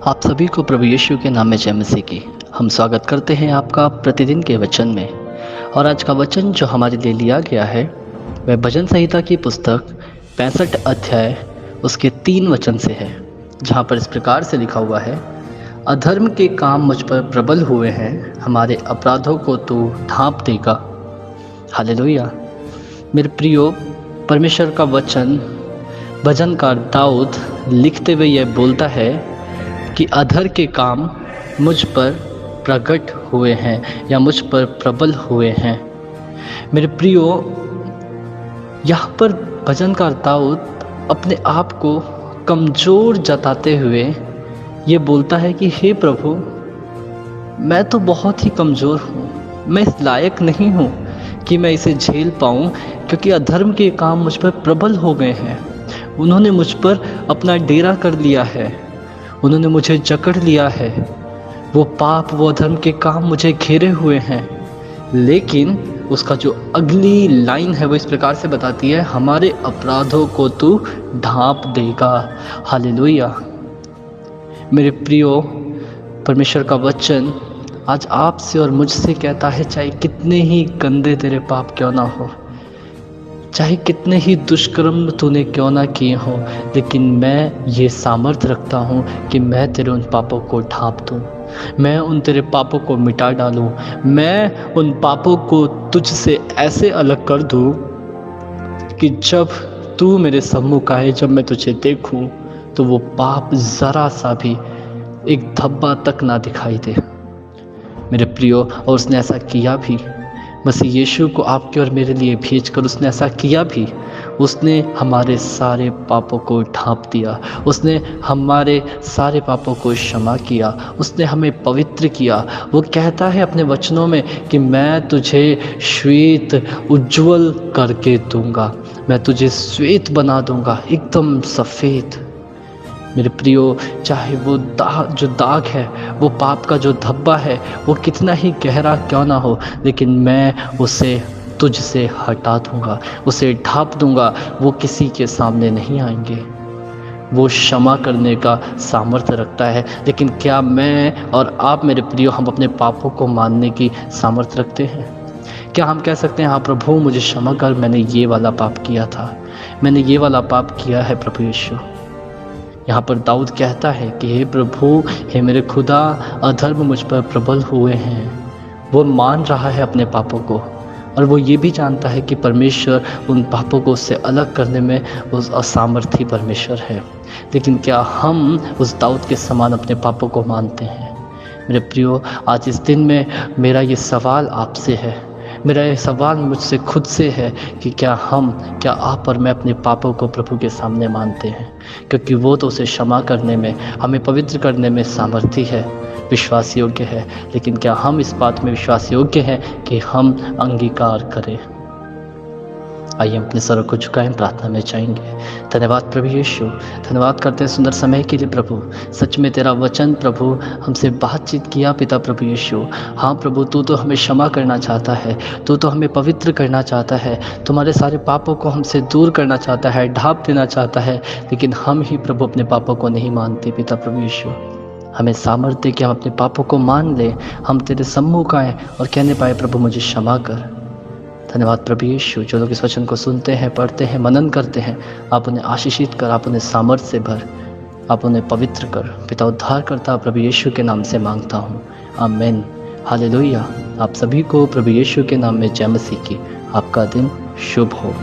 आप सभी को प्रभु यीशु के नाम में जय मसीह की। हम स्वागत करते हैं आपका प्रतिदिन के वचन में। और आज का वचन जो हमारे लिए लिया गया है वह भजन संहिता की पुस्तक 65 अध्याय उसके 3 वचन से है, जहाँ पर इस प्रकार से लिखा हुआ है, अधर्म के काम मुझ पर प्रबल हुए हैं, हमारे अपराधों को तू ढांप देगा। हालेलुया। मेरे प्रियो, परमेश्वर का वचन भजनकार दाऊद लिखते हुए यह बोलता है कि अधर के काम मुझ पर प्रकट हुए हैं या मुझ पर प्रबल हुए हैं। मेरे प्रियो, यहाँ पर भजनकार दाऊद अपने आप को कमज़ोर जताते हुए ये बोलता है कि हे प्रभु, मैं तो बहुत ही कमज़ोर हूँ, मैं इस लायक नहीं हूँ कि मैं इसे झेल पाऊँ, क्योंकि अधर्म के काम मुझ पर प्रबल हो गए हैं। उन्होंने मुझ पर अपना डेरा कर लिया है, उन्होंने मुझे जकड़ लिया है। वो पाप, वो अधर्म के काम मुझे घेरे हुए हैं। लेकिन उसका जो अगली लाइन है वो इस प्रकार से बताती है, हमारे अपराधों को तू ढांप देगा। हालेलुया। मेरे प्रियो, परमेश्वर का वचन आज आपसे और मुझसे कहता है, चाहे कितने ही गंदे तेरे पाप क्यों ना हो, चाहे कितने ही दुष्कर्म तूने क्यों ना किए हों, लेकिन मैं ये सामर्थ्य रखता हूँ कि मैं तेरे उन पापों को ढांप दूँ, मैं उन तेरे पापों को मिटा डालूँ, मैं उन पापों को तुझसे ऐसे अलग कर दूँ कि जब तू मेरे सम्मुख आए, जब मैं तुझे देखूँ, तो वो पाप ज़रा सा भी एक धब्बा तक ना दिखाई दे। मेरे प्रियो, और उसने ऐसा किया भी। मसीह यीशु को आपके और मेरे लिए भेजकर उसने ऐसा किया भी। उसने हमारे सारे पापों को ढांप दिया, उसने हमारे सारे पापों को क्षमा किया, उसने हमें पवित्र किया। वो कहता है अपने वचनों में कि मैं तुझे श्वेत उज्ज्वल करके दूंगा, मैं तुझे श्वेत बना दूंगा, एकदम सफ़ेद। मेरे प्रियो, चाहे वो जो दाग है, वो पाप का जो धब्बा है, वो कितना ही गहरा क्यों ना हो, लेकिन मैं उसे तुझसे हटा दूंगा, उसे ढांप दूंगा। वो किसी के सामने नहीं आएंगे। वो क्षमा करने का सामर्थ्य रखता है। लेकिन क्या मैं और आप मेरे प्रियो, हम अपने पापों को मानने की सामर्थ्य रखते हैं? क्या हम कह सकते हैं, हाँ प्रभु मुझे क्षमा कर, मैंने ये वाला पाप किया था, मैंने ये वाला पाप किया है प्रभु यीशु। यहाँ पर दाऊद कहता है कि हे प्रभु, हे मेरे खुदा, अधर्म मुझ पर प्रबल हुए हैं। वो मान रहा है अपने पापों को, और वो ये भी जानता है कि परमेश्वर उन पापों को उससे अलग करने में उस असामर्थी परमेश्वर है। लेकिन क्या हम उस दाऊद के समान अपने पापों को मानते हैं? मेरे प्रियो, आज इस दिन में मेरा ये सवाल आपसे है, मेरा ये सवाल मुझसे खुद से है कि क्या आप और मैं अपने पापों को प्रभु के सामने मानते हैं? क्योंकि वो तो उसे क्षमा करने में, हमें पवित्र करने में सामर्थी है, विश्वास योग्य है। लेकिन क्या हम इस बात में विश्वास योग्य हैं कि हम अंगीकार करें? आइए हम अपने सरों को झुकाएं, प्रार्थना में जाएंगे। धन्यवाद प्रभु यीशु, धन्यवाद करते हैं सुंदर समय के लिए प्रभु। सच में तेरा वचन प्रभु हमसे बातचीत किया पिता प्रभु यीशु। हाँ प्रभु, तू तो हमें क्षमा करना चाहता है, तू तो हमें पवित्र करना चाहता है, तुम्हारे सारे पापों को हमसे दूर करना चाहता है, ढांप देना चाहता है। लेकिन हम ही प्रभु अपने पापों को नहीं मानते पिता प्रभु यीशु। हमें सामर्थ्य दे कि हम अपने पापों को मान लें, हम तेरे सम्मुख आएँ और कहने पाए प्रभु मुझे क्षमा कर। धन्यवाद प्रभु यीशु। जो लोग इस वचन को सुनते हैं, पढ़ते हैं, मनन करते हैं, आप उन्हें आशीषित कर, आप उन्हें सामर्थ्य से भर, आप उन्हें पवित्र कर। पिता उद्धार करता प्रभु यीशु के नाम से मांगता हूँ, आमीन। हालेलुया। आप सभी को प्रभु यीशु के नाम में जय मसीह की। आपका दिन शुभ हो।